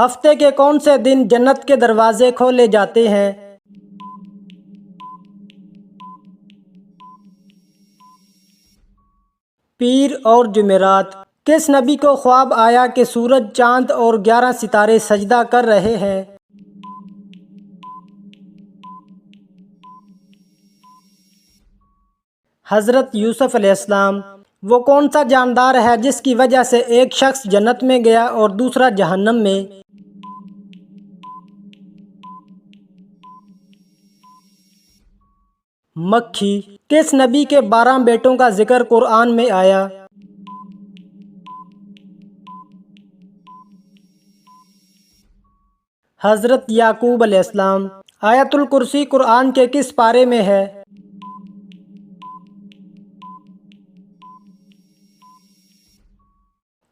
ہفتے کے کون سے دن جنت کے دروازے کھولے جاتے ہیں؟ پیر اور جمعرات۔ کس نبی کو خواب آیا کہ سورج، چاند اور 11 ستارے سجدہ کر رہے ہیں؟ حضرت یوسف علیہ السلام۔ وہ کون سا جاندار ہے جس کی وجہ سے ایک شخص جنت میں گیا اور دوسرا جہنم میں؟ مکھی۔ کس نبی کے 12 بیٹوں کا ذکر قرآن میں آیا؟ حضرت یعقوب علیہ السلام۔ آیت الکرسی قرآن کے کس پارے میں ہے؟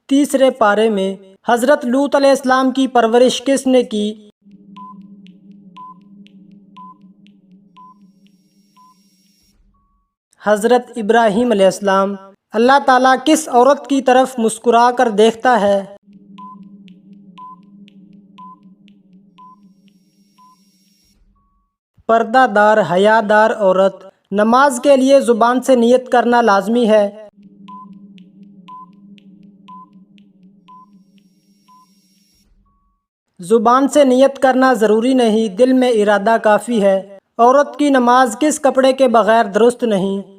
تیسرے پارے میں۔ حضرت لوط علیہ السلام کی پرورش کس نے کی؟ حضرت ابراہیم علیہ السلام۔ اللہ تعالیٰ کس عورت کی طرف مسکرا کر دیکھتا ہے؟ پردہ دار حیا دار عورت۔ نماز کے لیے زبان سے نیت کرنا لازمی ہے؟ زبان سے نیت کرنا ضروری نہیں، دل میں ارادہ کافی ہے۔ عورت کی نماز کس کپڑے کے بغیر درست نہیں؟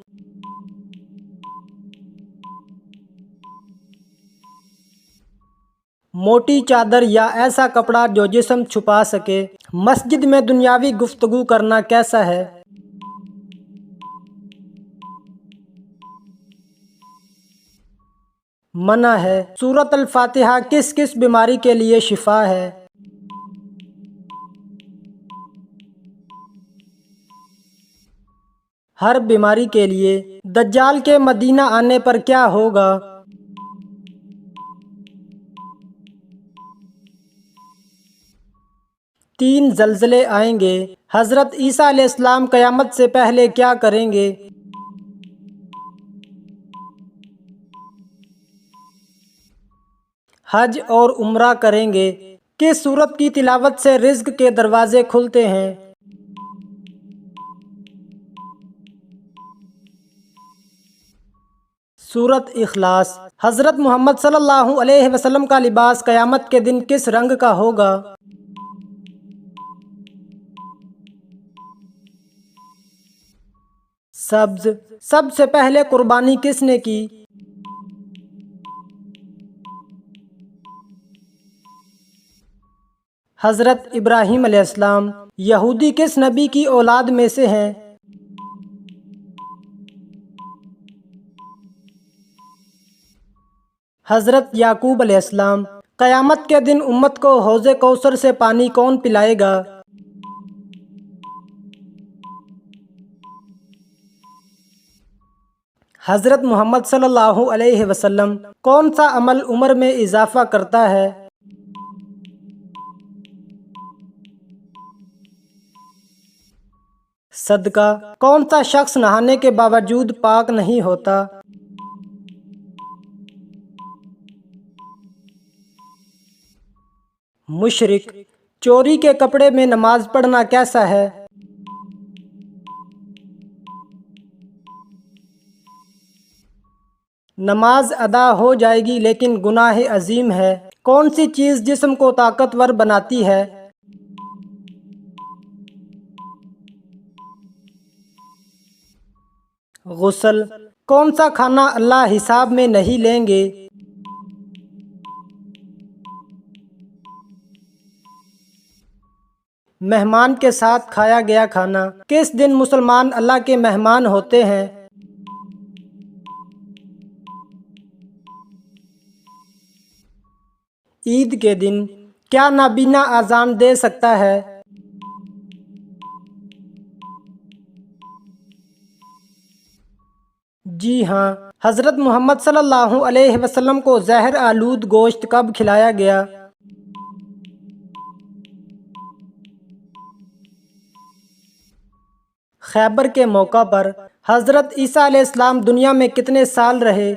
موٹی چادر یا ایسا کپڑا جو جسم چھپا سکے۔ مسجد میں دنیاوی گفتگو کرنا کیسا ہے؟ منع ہے۔ سورۃ الفاتحہ کس کس بیماری کے لیے شفا ہے؟ ہر بیماری کے لیے۔ دجال کے مدینہ آنے پر کیا ہوگا؟ تین زلزلے آئیں گے۔ حضرت عیسیٰ علیہ السلام قیامت سے پہلے کیا کریں گے؟ حج اور عمرہ کریں گے۔ کس سورت کی تلاوت سے رزق کے دروازے کھلتے ہیں؟ سورت اخلاص۔ حضرت محمد صلی اللہ علیہ وسلم کا لباس قیامت کے دن کس رنگ کا ہوگا؟ سبز۔ سب سے پہلے قربانی کس نے کی؟ حضرت ابراہیم علیہ السلام۔ یہودی کس نبی کی اولاد میں سے ہیں؟ حضرت یعقوب علیہ السلام۔ قیامت کے دن امت کو حوض کوثر سے پانی کون پلائے گا؟ حضرت محمد صلی اللہ علیہ وسلم۔ کون سا عمل عمر میں اضافہ کرتا ہے؟ صدقہ۔ کون سا شخص نہانے کے باوجود پاک نہیں ہوتا؟ مشرک۔ چوری کے کپڑے میں نماز پڑھنا کیسا ہے؟ نماز ادا ہو جائے گی لیکن گناہ عظیم ہے۔ کون سی چیز جسم کو طاقتور بناتی ہے؟ غسل۔ کون سا کھانا اللہ حساب میں نہیں لیں گے؟ مہمان کے ساتھ کھایا گیا کھانا۔ کس دن مسلمان اللہ کے مہمان ہوتے ہیں؟ عید کے دن۔ کیا نابینا اذان دے سکتا ہے؟ جی ہاں۔ حضرت محمد صلی اللہ علیہ وسلم کو زہر آلود گوشت کب کھلایا گیا؟ خیبر کے موقع پر۔ حضرت عیسیٰ علیہ السلام دنیا میں کتنے سال رہے؟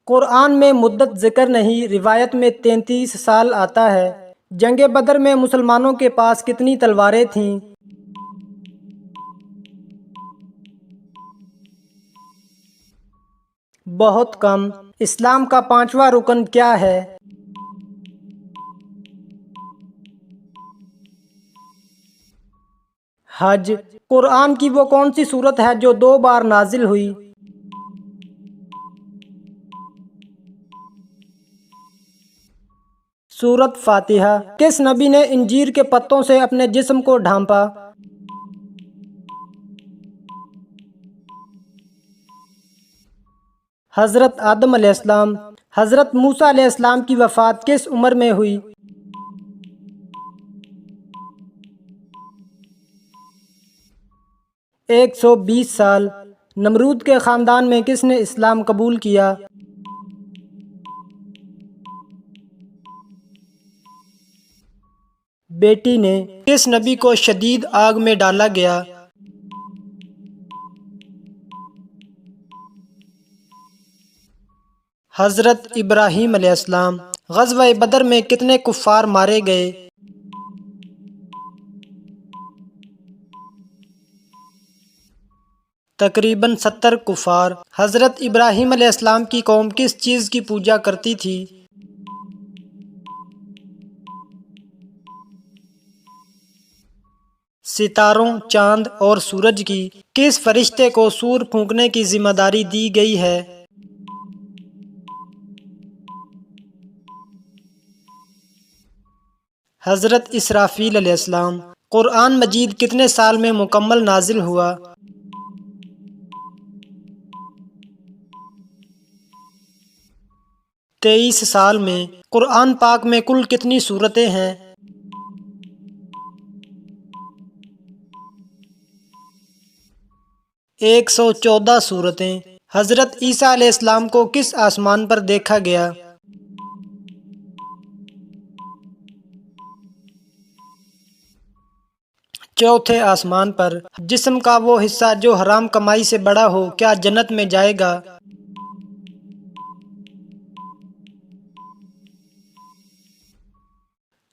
قرآن میں مدت ذکر نہیں، روایت میں 33 سال آتا ہے۔ جنگ بدر میں مسلمانوں کے پاس کتنی تلواریں تھیں؟ بہت کم۔ اسلام کا 5واں رکن کیا ہے؟ حج۔ قرآن کی وہ کون سی سورت ہے جو 2 بار نازل ہوئی؟ سورت فاتحہ۔ کس نبی نے انجیر کے پتوں سے اپنے جسم کو ڈھانپا؟ حضرت آدم علیہ السلام۔ حضرت موسیٰ علیہ السلام کی وفات کس عمر میں ہوئی؟ 120 سال۔ نمرود کے خاندان میں کس نے اسلام قبول کیا؟ بیٹی نے۔ کس نبی کو شدید آگ میں ڈالا گیا؟ حضرت ابراہیم علیہ السلام۔ غزوہ بدر میں کتنے کفار مارے گئے؟ تقریباً 70 کفار۔ حضرت ابراہیم علیہ السلام کی قوم کس چیز کی پوجا کرتی تھی؟ ستاروں، چاند اور سورج کی۔ کس فرشتے کو سور پھونکنے کی ذمہ داری دی گئی ہے؟ حضرت اسرافیل علیہ السلام۔ قرآن مجید کتنے سال میں مکمل نازل ہوا؟ 23 سال میں۔ قرآن پاک میں کل کتنی سورتیں ہیں؟ 114 سورتیں۔ حضرت عیسیٰ علیہ السلام کو کس آسمان پر دیکھا گیا؟ چوتھے آسمان پر۔ جسم کا وہ حصہ جو حرام کمائی سے بڑا ہو کیا جنت میں جائے گا؟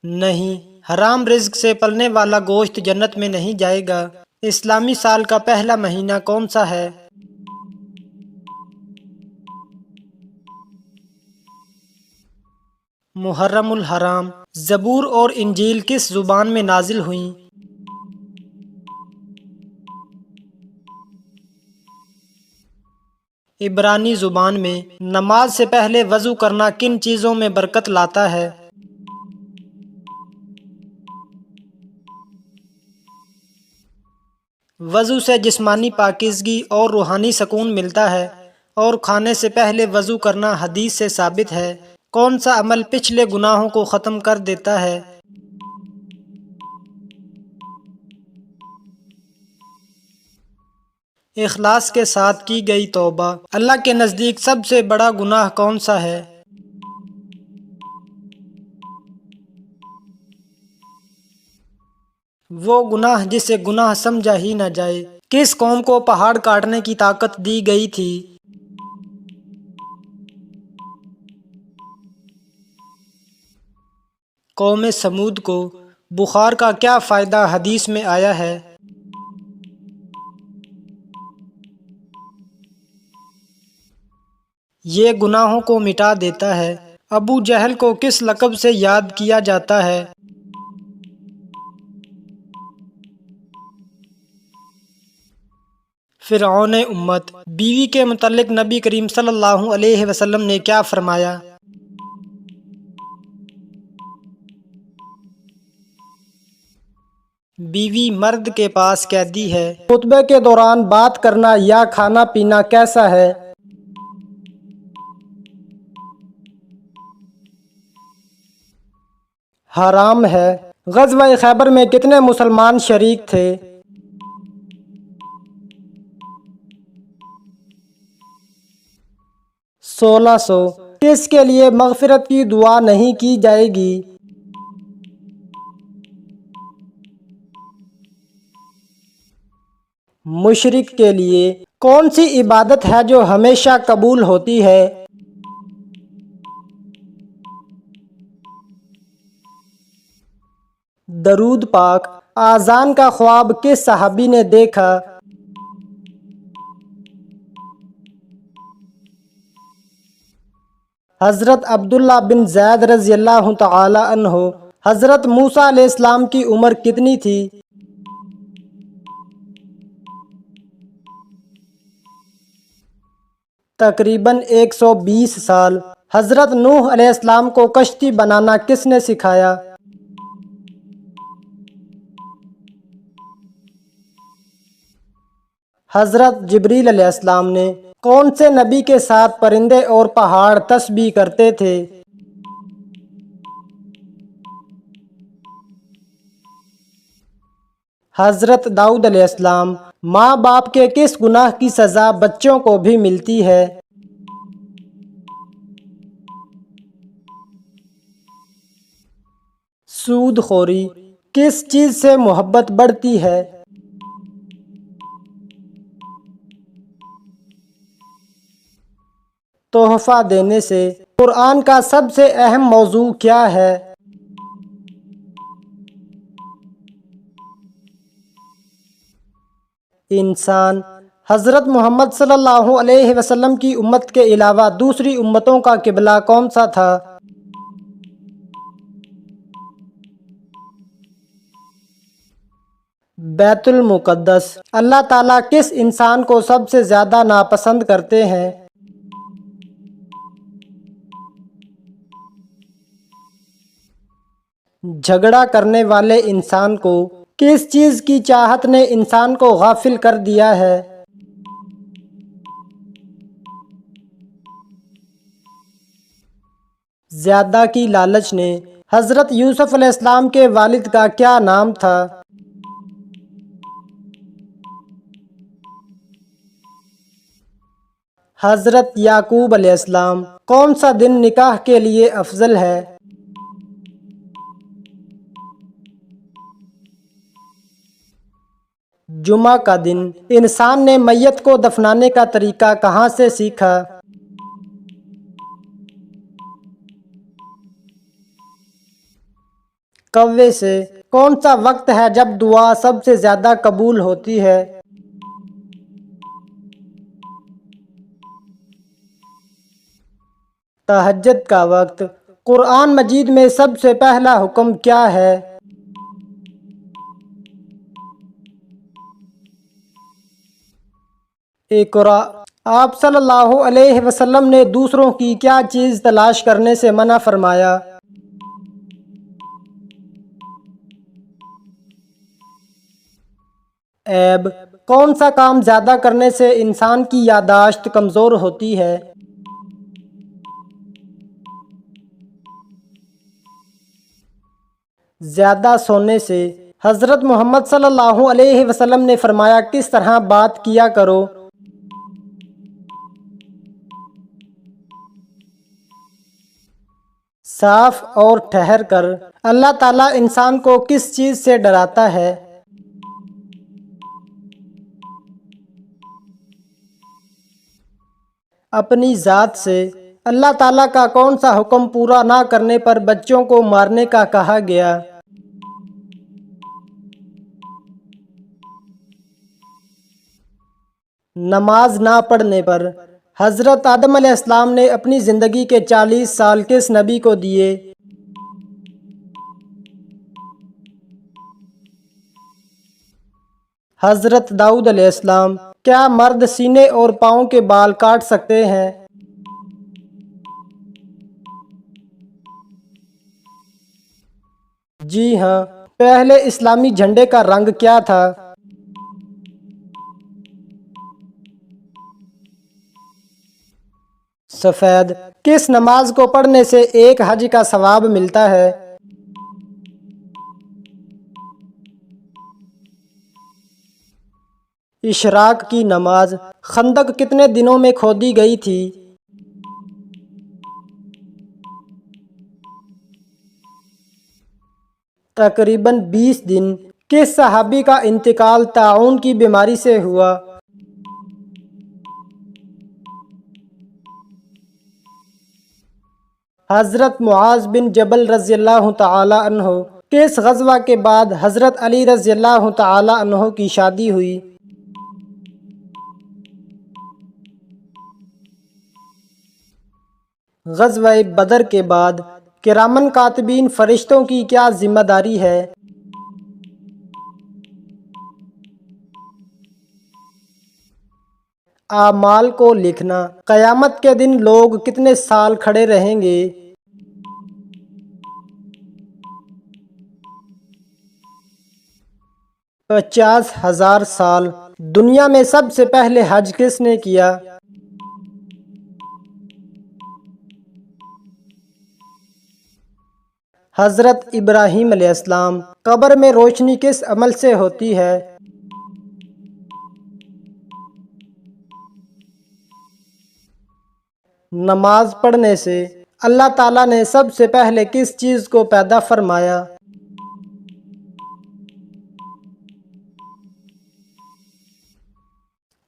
نہیں، حرام رزق سے پلنے والا گوشت جنت میں نہیں جائے گا۔ اسلامی سال کا پہلا مہینہ کون سا ہے؟ محرم الحرام۔ زبور اور انجیل کس زبان میں نازل ہوئیں؟ عبرانی زبان میں۔ نماز سے پہلے وضو کرنا کن چیزوں میں برکت لاتا ہے؟ وضو سے جسمانی پاکیزگی اور روحانی سکون ملتا ہے، اور کھانے سے پہلے وضو کرنا حدیث سے ثابت ہے۔ کون سا عمل پچھلے گناہوں کو ختم کر دیتا ہے؟ اخلاص کے ساتھ کی گئی توبہ۔ اللہ کے نزدیک سب سے بڑا گناہ کون سا ہے؟ وہ گناہ جسے گناہ سمجھا ہی نہ جائے۔ کس قوم کو پہاڑ کاٹنے کی طاقت دی گئی تھی؟ قوم سمود کو۔ بخار کا کیا فائدہ حدیث میں آیا ہے؟ یہ گناہوں کو مٹا دیتا ہے۔ ابو جہل کو کس لقب سے یاد کیا جاتا ہے؟ فرعون امت۔ بیوی کے متعلق نبی کریم صلی اللہ علیہ وسلم نے کیا فرمایا؟ بیوی مرد کے پاس قیدی ہے۔ خطبے کے دوران بات کرنا یا کھانا پینا کیسا ہے؟ حرام ہے۔ غزوہ خیبر میں کتنے مسلمان شریک تھے؟ 1600۔ کس کے لیے مغفرت کی دعا نہیں کی جائے گی؟ مشرک کے لیے۔ کون سی عبادت ہے جو ہمیشہ قبول ہوتی ہے؟ درود پاک۔ آذان کا خواب کس صحابی نے دیکھا؟ حضرت عبداللہ بن زید رضی اللہ تعالی عنہ۔ حضرت موسیٰ علیہ السلام کی عمر کتنی تھی؟ تقریباً 120 سال۔ حضرت نوح علیہ السلام کو کشتی بنانا کس نے سکھایا؟ حضرت جبریل علیہ السلام نے۔ کون سے نبی کے ساتھ پرندے اور پہاڑ تسبیح کرتے تھے؟ حضرت داؤد علیہ السلام۔ ماں باپ کے کس گناہ کی سزا بچوں کو بھی ملتی ہے؟ سود خوری۔ کس چیز سے محبت بڑھتی ہے؟ تحفہ دینے سے۔ قرآن کا سب سے اہم موضوع کیا ہے؟ انسان۔ حضرت محمد صلی اللہ علیہ وسلم کی امت کے علاوہ دوسری امتوں کا قبلہ کون سا تھا؟ بیت المقدس۔ اللہ تعالیٰ کس انسان کو سب سے زیادہ ناپسند کرتے ہیں؟ جھگڑا کرنے والے انسان کو۔ کس چیز کی چاہت نے انسان کو غافل کر دیا ہے؟ زیادہ کی لالچ نے۔ حضرت یوسف علیہ السلام کے والد کا کیا نام تھا؟ حضرت یعقوب علیہ السلام۔ کون سا دن نکاح کے لیے افضل ہے؟ جمعہ کا دن۔ انسان نے میت کو دفنانے کا طریقہ کہاں سے سیکھا؟ کوے سے۔ کون سا وقت ہے جب دعا سب سے زیادہ قبول ہوتی ہے؟ تہجد کا وقت۔ قرآن مجید میں سب سے پہلا حکم کیا ہے؟ اقرأ۔ آپ صلی اللہ علیہ وسلم نے دوسروں کی کیا چیز تلاش کرنے سے منع فرمایا؟ عیب۔ کون سا کام زیادہ کرنے سے انسان کی یادداشت کمزور ہوتی ہے؟ زیادہ سونے سے۔ حضرت محمد صلی اللہ علیہ وسلم نے فرمایا کس طرح بات کیا کرو؟ صاف اور ٹھہر کر۔ اللہ تعالیٰ انسان کو کس چیز سے ڈراتا ہے؟ اپنی ذات سے۔ اللہ تعالیٰ کا کون سا حکم پورا نہ کرنے پر بچوں کو مارنے کا کہا گیا؟ نماز نہ پڑھنے پر۔ حضرت آدم علیہ السلام نے اپنی زندگی کے 40 سال کس نبی کو دیے؟ حضرت داؤد علیہ السلام۔ کیا مرد سینے اور پاؤں کے بال کاٹ سکتے ہیں؟ جی ہاں۔ پہلے اسلامی جھنڈے کا رنگ کیا تھا؟ سفید۔ کس نماز کو پڑھنے سے ایک حج کا ثواب ملتا ہے؟ اشراق کی نماز۔ خندق کتنے دنوں میں کھودی گئی تھی؟ تقریباً 20 دن۔ کس صحابی کا انتقال طاعون کی بیماری سے ہوا؟ حضرت معاذ بن جبل رضی اللہ تعالی عنہ۔ کس غزوہ کے بعد حضرت علی رضی اللہ تعالی عنہ کی شادی ہوئی؟ غزوہ بدر کے بعد کرامن کاتبین فرشتوں کی کیا ذمہ داری ہے؟ اعمال کو لکھنا۔ قیامت کے دن لوگ کتنے سال کھڑے رہیں گے؟ 50,000 سال۔ دنیا میں سب سے پہلے حج کس نے کیا؟ حضرت ابراہیم علیہ السلام۔ قبر میں روشنی کس عمل سے ہوتی ہے؟ نماز پڑھنے سے۔ اللہ تعالیٰ نے سب سے پہلے کس چیز کو پیدا فرمایا؟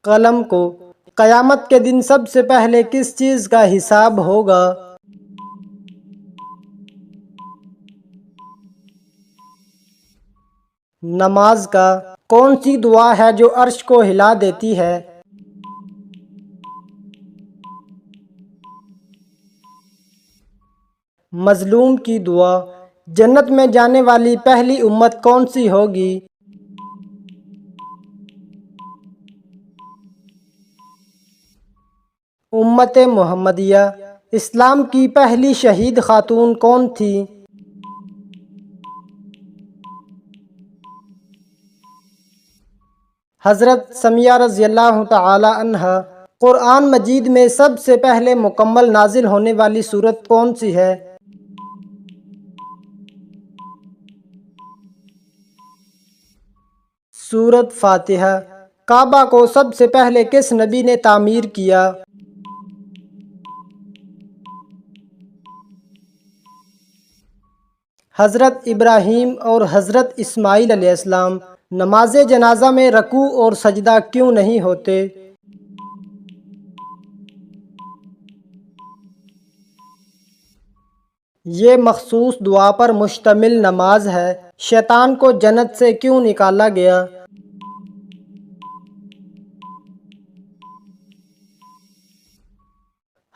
قلم کو۔ قیامت کے دن سب سے پہلے کس چیز کا حساب ہوگا؟ نماز کا۔ کون سی دعا ہے جو عرش کو ہلا دیتی ہے؟ مظلوم کی دعا۔ جنت میں جانے والی پہلی امت کون سی ہوگی؟ امت محمدیہ۔ اسلام کی پہلی شہید خاتون کون تھی؟ حضرت سمیہ رضی اللہ تعالی عنہا۔ قرآن مجید میں سب سے پہلے مکمل نازل ہونے والی سورت کون سی ہے؟ سورت فاتحہ۔ کعبہ کو سب سے پہلے کس نبی نے تعمیر کیا؟ حضرت ابراہیم اور حضرت اسماعیل علیہ السلام۔ نماز جنازہ میں رکوع اور سجدہ کیوں نہیں ہوتے؟ یہ مخصوص دعا پر مشتمل نماز ہے۔ شیطان کو جنت سے کیوں نکالا گیا؟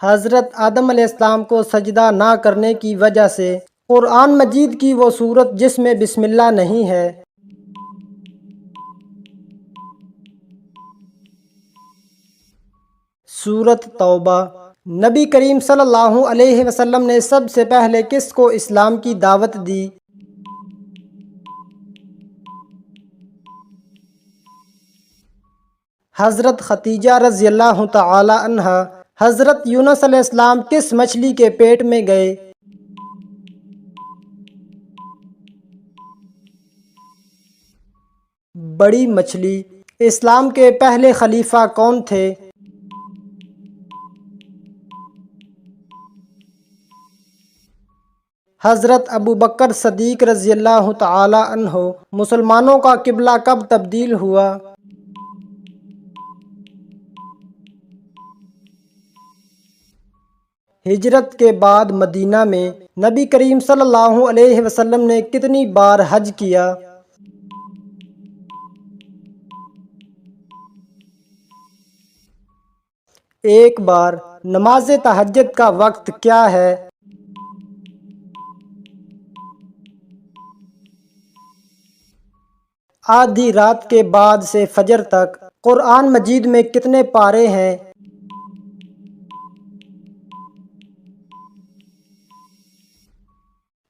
حضرت آدم علیہ السلام کو سجدہ نہ کرنے کی وجہ سے۔ قرآن مجید کی وہ سورت جس میں بسم اللہ نہیں ہے؟ سورت توبہ۔ نبی کریم صلی اللہ علیہ وسلم نے سب سے پہلے کس کو اسلام کی دعوت دی؟ حضرت خدیجہ رضی اللہ تعالی عنہا۔ حضرت یونس علیہ السلام کس مچھلی کے پیٹ میں گئے؟ بڑی مچھلی۔ اسلام کے پہلے خلیفہ کون تھے؟ حضرت ابوبکر صدیق رضی اللہ تعالی عنہ۔ مسلمانوں کا قبلہ کب تبدیل ہوا؟ ہجرت کے بعد مدینہ میں نبی کریم صلی اللہ علیہ وسلم نے کتنی بار حج کیا؟ ایک بار۔ نماز تہجد کا وقت کیا ہے؟ آدھی رات کے بعد سے فجر تک۔ قرآن مجید میں کتنے پارے ہیں؟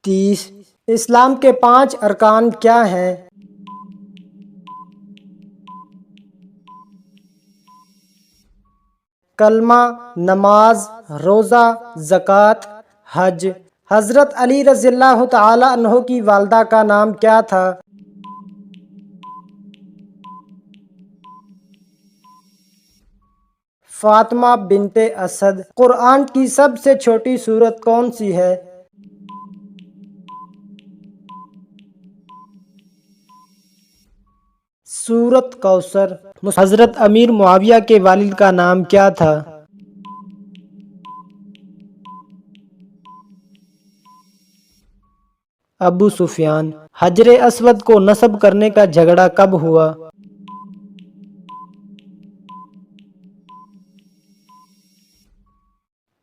30۔ اسلام کے 5 ارکان کیا ہیں؟ کلمہ، نماز، روزہ، زکوٰۃ، حج۔ حضرت علی رضی اللہ تعالی عنہ کی والدہ کا نام کیا تھا؟ فاطمہ بنت اسد۔ قرآن کی سب سے چھوٹی سورت کون سی ہے؟ سورت کوثر۔ حضرت امیر معاویہ کے والد کا نام کیا تھا؟ ابو سفیان۔ حجر اسود کو نصب کرنے کا جھگڑا کب ہوا؟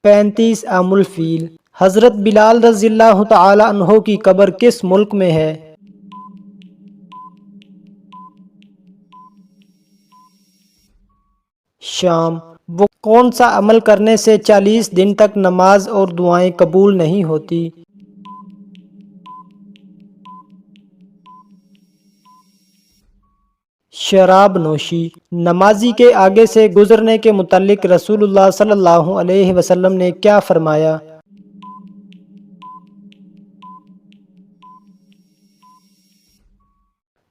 35 عام الفیل۔ حضرت بلال رضی اللہ تعالی عنہ کی قبر کس ملک میں ہے؟ شام۔ وہ کون سا عمل کرنے سے 40 دن تک نماز اور دعائیں قبول نہیں ہوتی؟ شراب نوشی۔ نمازی کے آگے سے گزرنے کے متعلق رسول اللہ صلی اللہ علیہ وسلم نے کیا فرمایا؟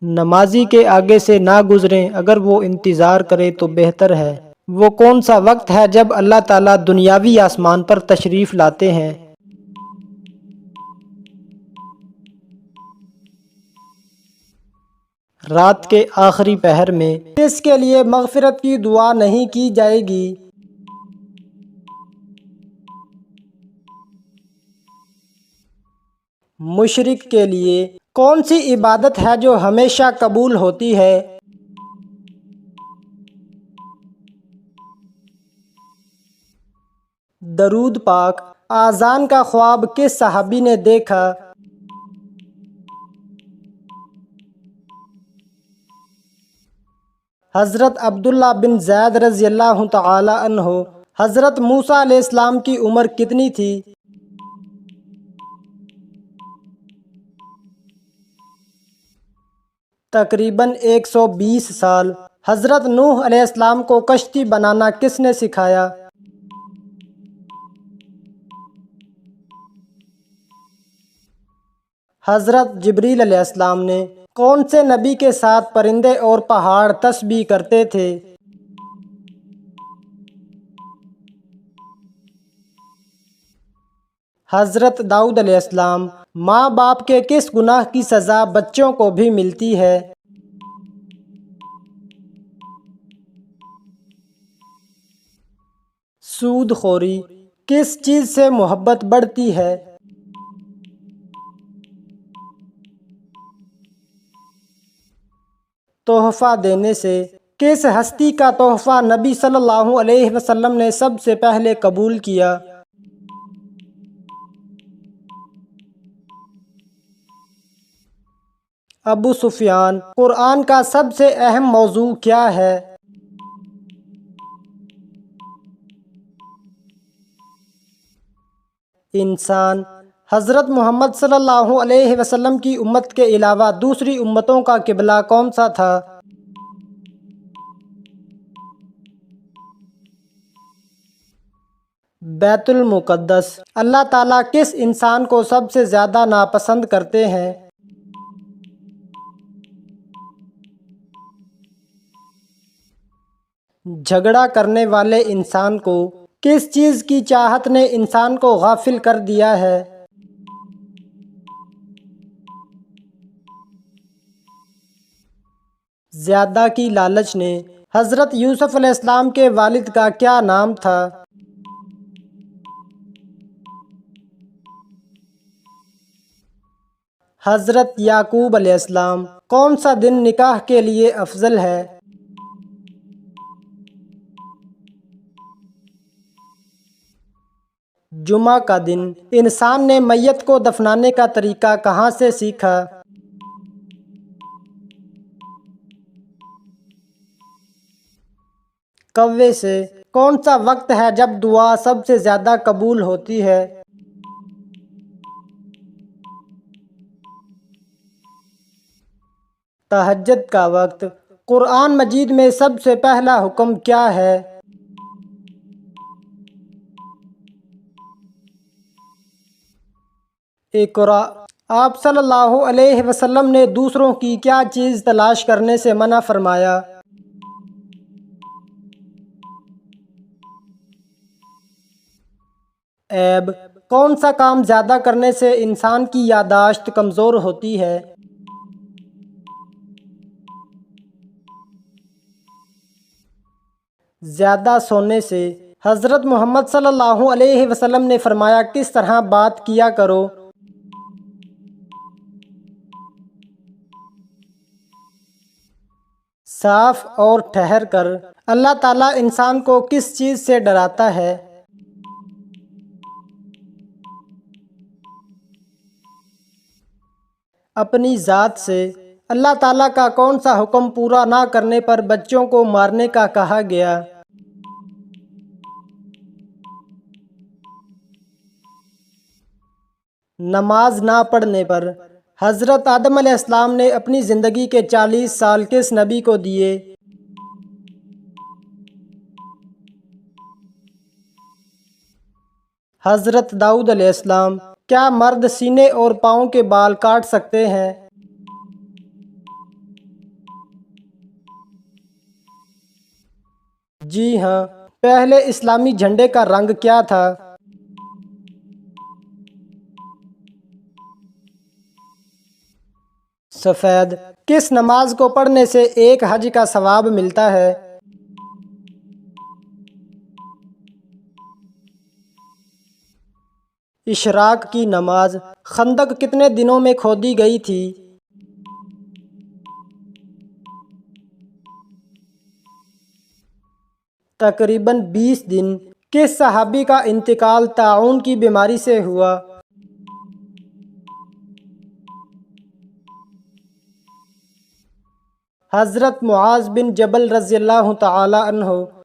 نمازی کے آگے سے نہ گزریں، اگر وہ انتظار کرے تو بہتر ہے۔ وہ کون سا وقت ہے جب اللہ تعالیٰ دنیاوی آسمان پر تشریف لاتے ہیں؟ رات کے آخری پہر میں۔ کس کے لیے مغفرت کی دعا نہیں کی جائے گی؟ مشرک کے لیے۔ کون سی عبادت ہے جو ہمیشہ قبول ہوتی ہے؟ درود پاک۔ آذان کا خواب کس صحابی نے دیکھا؟ حضرت عبداللہ بن زید رضی اللہ تعالی عنہ۔ حضرت موسیٰ علیہ السلام کی عمر کتنی تھی؟ تقریباً 120 سال۔ حضرت نوح علیہ السلام کو کشتی بنانا کس نے سکھایا؟ حضرت جبریل علیہ السلام نے۔ کون سے نبی کے ساتھ پرندے اور پہاڑ تسبیح کرتے تھے؟ حضرت داؤد علیہ السلام۔ ماں باپ کے کس گناہ کی سزا بچوں کو بھی ملتی ہے؟ سود خوری۔ کس چیز سے محبت بڑھتی ہے؟ تحفہ دینے سے۔ کس ہستی کا تحفہ نبی صلی اللہ علیہ وسلم نے سب سے پہلے قبول کیا؟ ابو سفیان۔ قرآن کا سب سے اہم موضوع کیا ہے؟ انسان۔ حضرت محمد صلی اللہ علیہ وسلم کی امت کے علاوہ دوسری امتوں کا قبلہ کون سا تھا؟ بیت المقدس۔ اللہ تعالیٰ کس انسان کو سب سے زیادہ ناپسند کرتے ہیں؟ جھگڑا کرنے والے انسان کو۔ کس چیز کی چاہت نے انسان کو غافل کر دیا ہے؟ زیادہ کی لالچ نے۔ حضرت یوسف علیہ السلام کے والد کا کیا نام تھا؟ حضرت یعقوب علیہ السلام۔ کون سا دن نکاح کے لیے افضل ہے؟ جمعہ کا دن۔ انسان نے میت کو دفنانے کا طریقہ کہاں سے سیکھا؟ کوے سے۔ کون سا وقت ہے جب دعا سب سے زیادہ قبول ہوتی ہے؟ تہجد کا وقت۔ قرآن مجید میں سب سے پہلا حکم کیا ہے؟ اقرأ۔ آپ صلی اللہ علیہ وسلم نے دوسروں کی کیا چیز تلاش کرنے سے منع فرمایا؟ عیب۔ کون سا کام زیادہ کرنے سے انسان کی یادداشت کمزور ہوتی ہے؟ زیادہ سونے سے۔ حضرت محمد صلی اللہ علیہ وسلم نے فرمایا کس طرح بات کیا کرو؟ صاف اور ٹھہر کر اللہ تعالیٰ انسان کو کس چیز سے ڈراتا ہے؟ اپنی ذات سے۔ اللہ تعالیٰ کا کون سا حکم پورا نہ کرنے پر بچوں کو مارنے کا کہا گیا؟ نماز نہ پڑھنے پر۔ حضرت آدم علیہ السلام نے اپنی زندگی کے 40 سال کس نبی کو دیے؟ حضرت داؤد علیہ السلام۔ کیا مرد سینے اور پاؤں کے بال کاٹ سکتے ہیں؟ جی ہاں۔ پہلے اسلامی جھنڈے کا رنگ کیا تھا؟ سفید۔ کس نماز کو پڑھنے سے ایک حج کا ثواب ملتا ہے؟ اشراق کی نماز۔ خندق کتنے دنوں میں کھودی گئی تھی؟ تقریباً 20 دن۔ کس صحابی کا انتقال طاعون کی بیماری سے ہوا؟ حضرت معاذ بن جبل رضی اللہ تعالی عنہ۔